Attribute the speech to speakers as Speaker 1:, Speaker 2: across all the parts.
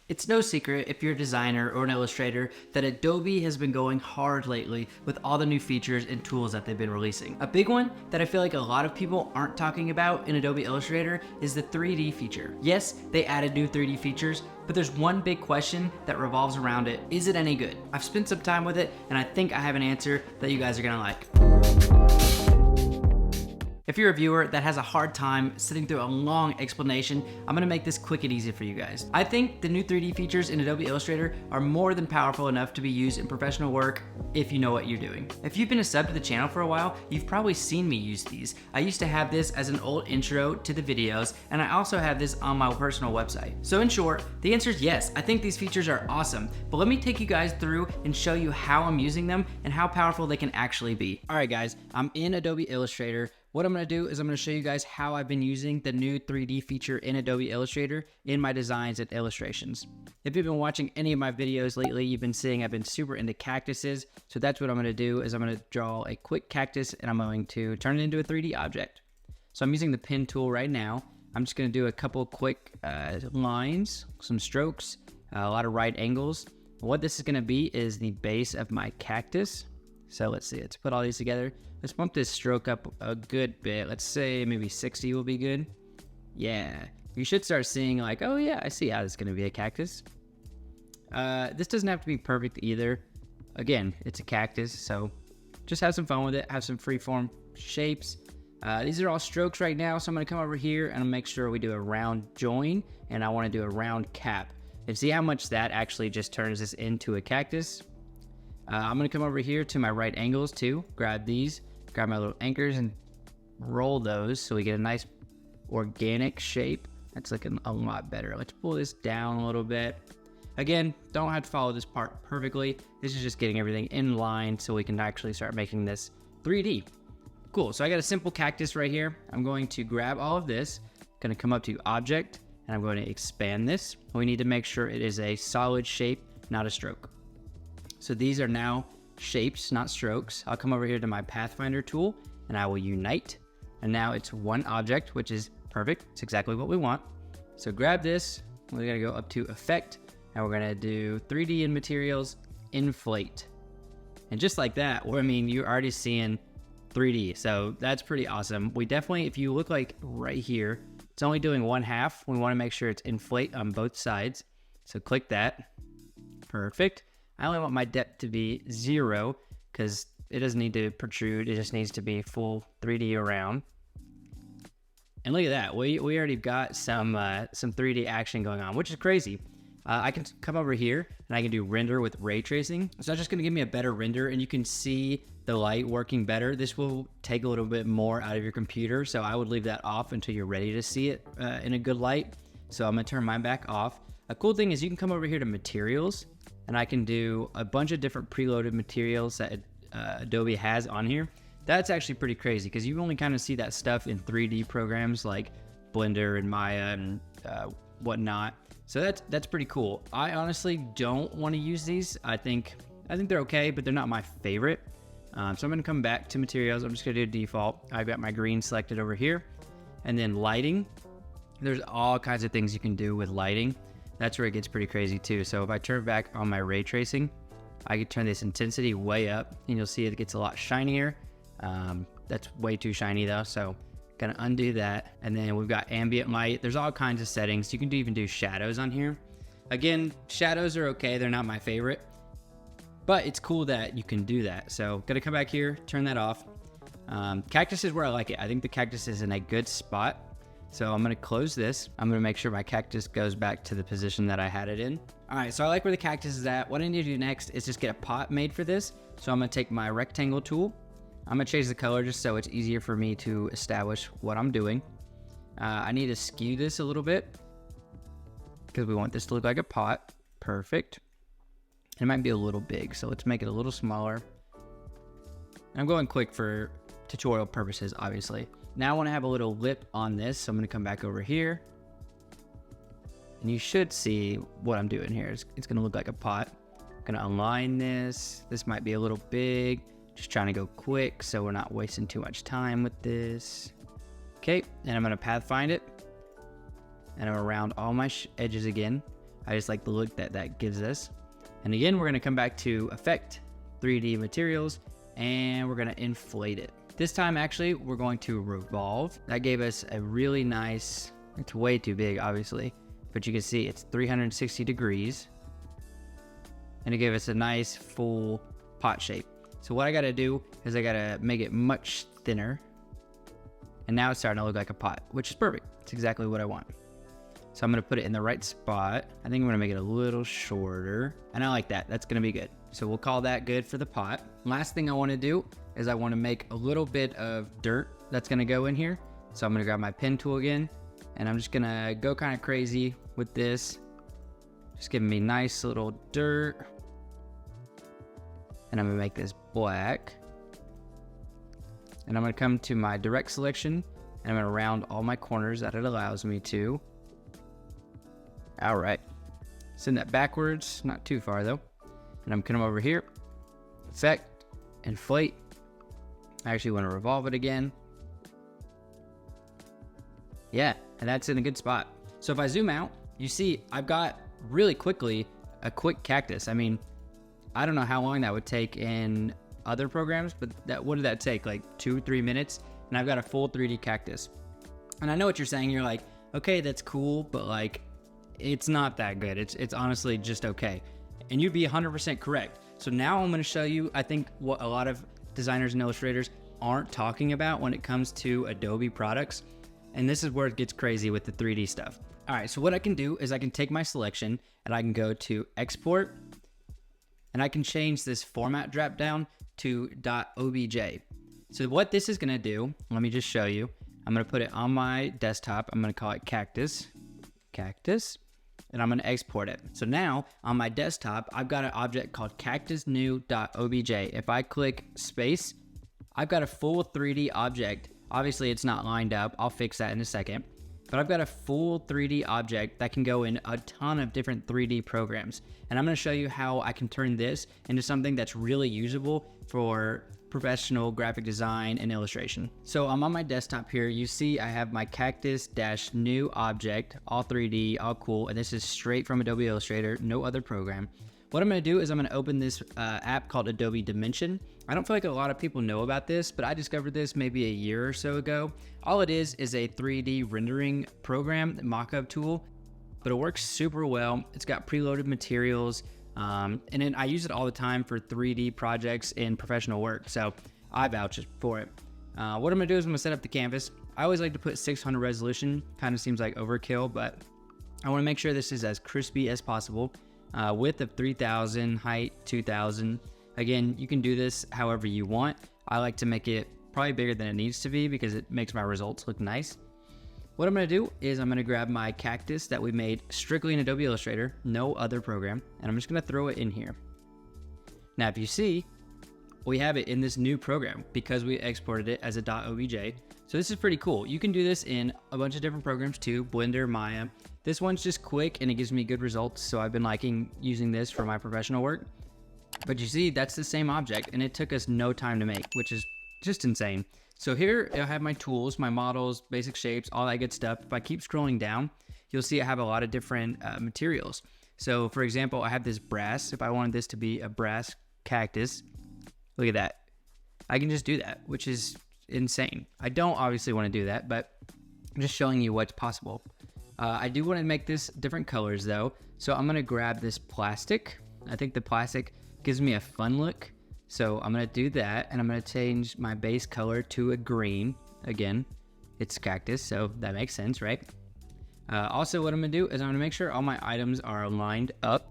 Speaker 1: It's no secret, if you're a designer or an illustrator, that Adobe has been going hard lately with all the new features and tools that they've been releasing. A big one that I feel like a lot of people aren't talking about in Adobe Illustrator is the 3D feature. Yes, they added new 3D features, but there's one big question that revolves around it. Is it any good? I've spent some time with it, and I think I have an answer that you guys are gonna like. If you're a viewer that has a hard time sitting through a long explanation, I'm gonna make this quick and easy for you guys. I think the new 3D features in Adobe Illustrator are more than powerful enough to be used in professional work if you know what you're doing. If you've been a sub to the channel for a while, you've probably seen me use these. I used to have this as an old intro to the videos, and I also have this on my personal website. So in short, the answer is yes, I think these features are awesome, but let me take you guys through and show you how I'm using them and how powerful they can actually be. All right guys, I'm in Adobe Illustrator. What I'm gonna do is I'm gonna show you guys how I've been using the new 3D feature in Adobe Illustrator in my designs and illustrations. If you've been watching any of my videos lately, you've been seeing I've been super into cactuses. So that's what I'm gonna do is I'm gonna draw a quick cactus and I'm going to turn it into a 3D object. So I'm using the pen tool right now. I'm just gonna do a couple quick lines, some strokes, a lot of right angles. What this is gonna be is the base of my cactus. So let's see, let's put all these together. Let's bump this stroke up a good bit. Let's say maybe 60 will be good. Yeah, you should start seeing like, oh yeah, I see how this is gonna be a cactus. This doesn't have to be perfect either. Again, it's a cactus, so just have some fun with it, have some freeform shapes. These are all strokes right now, so I'm gonna come over here and I'll make sure we do a round join, and I wanna do a round cap. And see how much that actually just turns this into a cactus. I'm gonna come over here to my right angles too, grab these, grab my little anchors and roll those so we get a nice organic shape. That's looking a lot better. Let's pull this down a little bit. Again, don't have to follow this part perfectly. This is just getting everything in line so we can actually start making this 3D. Cool, so I got a simple cactus right here. I'm going to grab all of this, gonna come up to object, and I'm going to expand this. We need to make sure it is a solid shape, not a stroke. So these are now shapes, not strokes. I'll come over here to my Pathfinder tool and I will unite. And now it's one object, which is perfect. It's exactly what we want. So grab this, we're gonna go up to effect, and we're gonna do 3D in materials, inflate. And just like that, I mean, you're already seeing 3D. So that's pretty awesome. We definitely, if you look like right here, it's only doing one half. We wanna make sure it's inflate on both sides. So click that, perfect. I only want my depth to be 0 because it doesn't need to protrude. It just needs to be full 3D around. And look at that. We already got some 3D action going on, which is crazy. I can come over here and I can do render with ray tracing. So that's just going to give me a better render, and you can see the light working better. This will take a little bit more out of your computer, so I would leave that off until you're ready to see it in a good light. So I'm going to turn mine back off. A cool thing is you can come over here to materials, and I can do a bunch of different preloaded materials that Adobe has on here. That's actually pretty crazy because you only kind of see that stuff in 3D programs like Blender and Maya and whatnot. So that's pretty cool. I honestly don't want to use these. I think they're okay, but they're not my favorite. So I'm gonna come back to materials. I'm just gonna do default. I've got my green selected over here, and then lighting. There's all kinds of things you can do with lighting. That's where it gets pretty crazy too. So if I turn back on my ray tracing, I can turn this intensity way up and you'll see it gets a lot shinier. That's way too shiny though. So gonna undo that. And then we've got ambient light. There's all kinds of settings. You can even do shadows on here. Again, shadows are okay. They're not my favorite, but it's cool that you can do that. So gonna come back here, turn that off. Cactus is where I like it. I think the cactus is in a good spot. So I'm gonna close this. I'm gonna make sure my cactus goes back to the position that I had it in. All right, so I like where the cactus is at. What I need to do next is just get a pot made for this. So I'm gonna take my rectangle tool. I'm gonna change the color just so it's easier for me to establish what I'm doing. I need to skew this a little bit because we want this to look like a pot. Perfect. It might be a little big, so let's make it a little smaller. And I'm going quick for tutorial purposes, obviously. Now I want to have a little lip on this, so I'm going to come back over here. And you should see what I'm doing here. It's going to look like a pot. I'm going to align this. This might be a little big. Just trying to go quick so we're not wasting too much time with this. Okay, and I'm going to pathfind it. And I'm going to round all my edges again. I just like the look that that gives us. And again, we're gonna come back to Effect, 3D Materials, and we're gonna inflate it. This time, actually, we're going to revolve. That gave us a really nice, it's way too big, obviously, but you can see it's 360 degrees. And it gave us a nice full pot shape. So what I gotta do is I gotta make it much thinner. And now it's starting to look like a pot, which is perfect. It's exactly what I want. So I'm gonna put it in the right spot. I think I'm gonna make it a little shorter. And I like that, that's gonna be good. So we'll call that good for the pot. Last thing I wanna do is I wanna make a little bit of dirt that's gonna go in here. So I'm gonna grab my pen tool again, and I'm just gonna go kind of crazy with this. Just giving me nice little dirt. And I'm gonna make this black. And I'm gonna come to my direct selection, and I'm gonna round all my corners that it allows me to. All right, send that backwards, not too far though. And I'm gonna come over here, Effect, Inflate. I actually wanna revolve it again. Yeah, and that's in a good spot. So if I zoom out, you see I've got really quickly a quick cactus. I mean, I don't know how long that would take in other programs, but what did that take? Like 2-3 minutes? And I've got a full 3D cactus. And I know what you're saying. You're like, okay, that's cool, but like, it's not that good. It's honestly just okay. And you'd be 100% correct. So now I'm gonna show you, I think, what a lot of designers and illustrators aren't talking about when it comes to Adobe products. And this is where it gets crazy with the 3D stuff. All right, so what I can do is I can take my selection and I can go to Export, and I can change this format drop down to .obj. So what this is gonna do, let me just show you. I'm gonna put it on my desktop. I'm gonna call it Cactus, and I'm gonna export it. So now on my desktop, I've got an object called cactusnew.obj. If I click space, I've got a full 3D object. Obviously it's not lined up. I'll fix that in a second. But I've got a full 3D object that can go in a ton of different 3D programs. And I'm gonna show you how I can turn this into something that's really usable for professional graphic design and illustration. So I'm on my desktop here. You see I have my cactus-new object, all 3D, all cool. And this is straight from Adobe Illustrator, no other program. What I'm gonna do is I'm gonna open this app called Adobe Dimension. I don't feel like a lot of people know about this, but I discovered this maybe a year or so ago. All it is a 3D rendering program, mock-up tool, but it works super well. It's got preloaded materials, and then I use it all the time for 3D projects in professional work, so I vouch for it. What I'm gonna do is I'm gonna set up the canvas. I always like to put 600 resolution, kind of seems like overkill, but I wanna make sure this is as crispy as possible. Width of 3000, height 2000. Again, you can do this however you want. I like to make it probably bigger than it needs to be because it makes my results look nice. What I'm gonna do is I'm gonna grab my cactus that we made strictly in Adobe Illustrator, no other program, and I'm just gonna throw it in here. Now, if you see, we have it in this new program because we exported it as a .obj. So this is pretty cool. You can do this in a bunch of different programs too, Blender, Maya. This one's just quick and it gives me good results, so I've been liking using this for my professional work. But you see, that's the same object and it took us no time to make, which is just insane. So here I have my tools, my models, basic shapes, all that good stuff. If I keep scrolling down, you'll see I have a lot of different materials. So for example, I have this brass. If I wanted this to be a brass cactus, look at that. I can just do that, which is insane. I don't obviously want to do that, but I'm just showing you what's possible. I do want to make this different colors though. So I'm going to grab this plastic. I think the plastic gives me a fun look. So I'm going to do that, and I'm going to change my base color to a green. Again, it's cactus, so that makes sense, right? Also, what I'm going to do is I'm going to make sure all my items are lined up.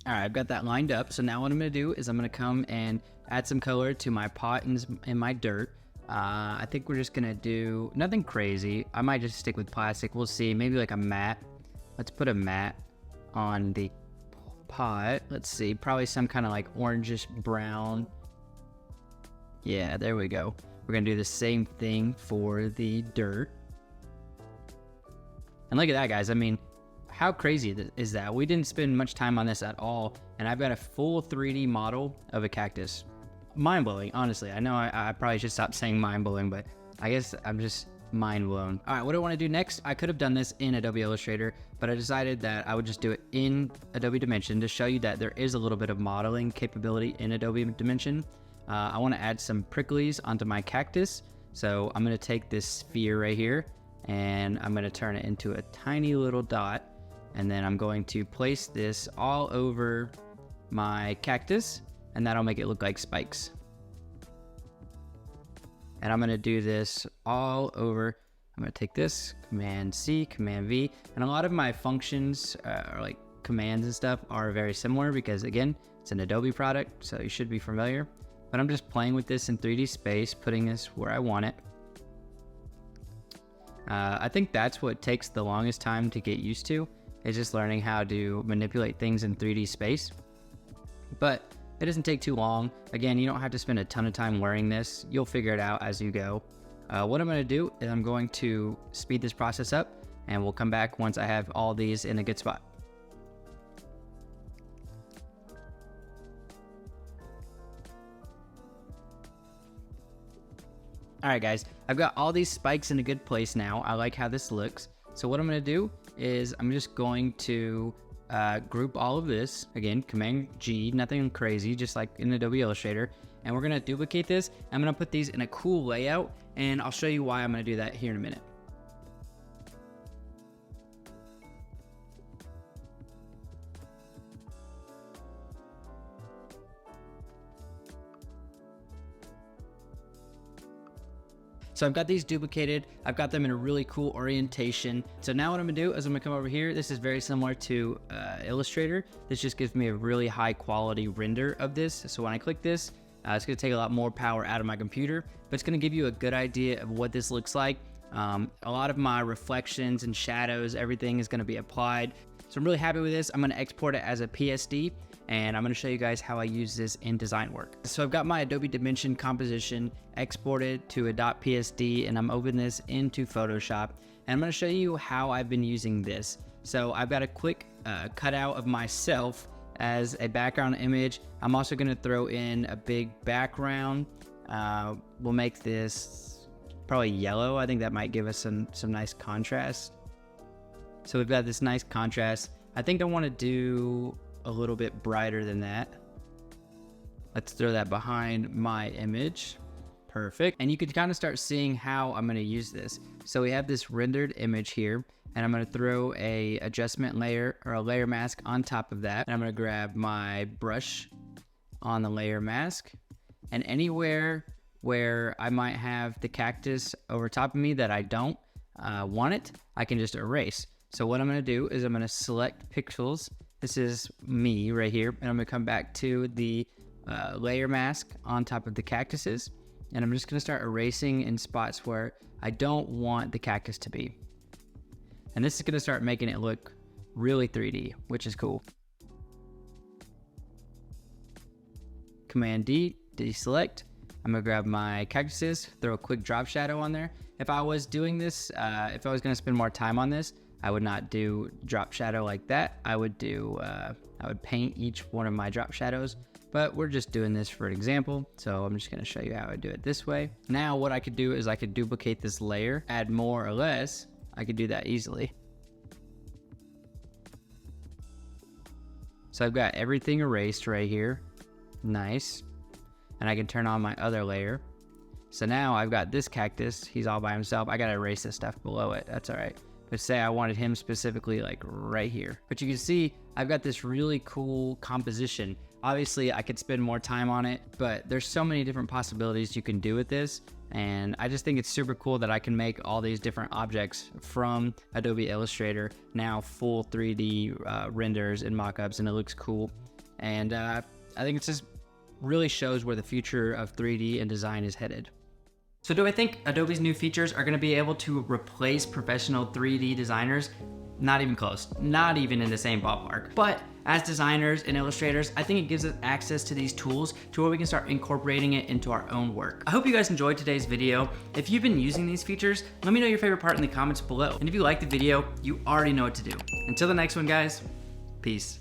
Speaker 1: All right, I've got that lined up. So now what I'm going to do is I'm going to come and add some color to my pot and my dirt. I think we're just going to do nothing crazy. I might just stick with plastic. We'll see. Maybe like a matte. Let's put a matte on the pot. Let's see, probably some kind of like orangish brown. Yeah, there we go. We're gonna do the same thing for the dirt. And look at that, guys. I mean, how crazy is that? We didn't spend much time on this at all, and I've got a full 3D model of a cactus. Mind-blowing, honestly. I know I probably should stop saying mind-blowing, but I guess I'm just mind blown. All right, what do I want to do next? I could have done this in Adobe Illustrator, but I decided that I would just do it in Adobe Dimension to show you that there is a little bit of modeling capability in Adobe Dimension. I want to add some pricklies onto my cactus. So I'm going to take this sphere right here and I'm going to turn it into a tiny little dot. And then I'm going to place this all over my cactus, and that'll make it look like spikes. And I'm gonna do this all over. I'm gonna take this, Command C, Command V, and a lot of my functions, or like commands and stuff, are very similar because again, it's an Adobe product, so you should be familiar. But I'm just playing with this in 3D space, putting this where I want it. I think that's what takes the longest time to get used to, is just learning how to manipulate things in 3D space. But it doesn't take too long. Again, you don't have to spend a ton of time learning this. You'll figure it out as you go. What I'm gonna do is I'm going to speed this process up, and we'll come back once I have all these in a good spot. All right, guys, I've got all these spikes in a good place now. I like how this looks. So what I'm gonna do is I'm just going to group all of this. Again, Command G, nothing crazy, just like in Adobe Illustrator. And we're gonna duplicate this. I'm gonna put these in a cool layout, and I'll show you why I'm gonna do that here in a minute. So I've got these duplicated, I've got them in a really cool orientation. So now what I'm gonna do is I'm gonna come over here. This is very similar to Illustrator. This just gives me a really high quality render of this. So when I click this, it's gonna take a lot more power out of my computer, but it's gonna give you a good idea of what this looks like. A lot of my reflections and shadows, everything is gonna be applied. So I'm really happy with this. I'm gonna export it as a PSD, and I'm gonna show you guys how I use this in design work. So I've got my Adobe Dimension composition exported to a .psd, and I'm opening this into Photoshop, and I'm gonna show you how I've been using this. So I've got a quick cutout of myself as a background image. I'm also gonna throw in a big background. We'll make this probably yellow. I think that might give us some nice contrast. So we've got this nice contrast. I think I wanna do a little bit brighter than that. Let's throw that behind my image. Perfect. And you can kind of start seeing how I'm going to use this. So we have this rendered image here, and I'm going to throw a adjustment layer or a layer mask on top of that. And I'm going to grab my brush on the layer mask, and anywhere where I might have the cactus over top of me that I don't want it, I can just erase. So what I'm going to do is I'm going to select pixels. This is me right here, and I'm gonna come back to the layer mask on top of the cactuses, and I'm just gonna start erasing in spots where I don't want the cactus to be. And this is gonna start making it look really 3D, which is cool. Command D, deselect. I'm gonna grab my cactuses, throw a quick drop shadow on there. If I was doing this, if I was gonna spend more time on this, I would not do drop shadow like that. I would do, I would paint each one of my drop shadows, but we're just doing this for an example. So I'm just gonna show you how I do it this way. Now what I could do is I could duplicate this layer, add more or less. I could do that easily. So I've got everything erased right here. Nice. And I can turn on my other layer. So now I've got this cactus, he's all by himself. I gotta erase this stuff below it, that's all right. But say I wanted him specifically like right here. But you can see I've got this really cool composition. Obviously I could spend more time on it, but there's so many different possibilities you can do with this. And I just think it's super cool that I can make all these different objects from Adobe Illustrator, now full 3D renders and mockups, and it looks cool. And I think it just really shows where the future of 3D and design is headed. So do I think Adobe's new features are gonna be able to replace professional 3D designers? Not even close, not even in the same ballpark. But as designers and illustrators, I think it gives us access to these tools to where we can start incorporating it into our own work. I hope you guys enjoyed today's video. If you've been using these features, let me know your favorite part in the comments below. And if you liked the video, you already know what to do. Until the next one, guys, peace.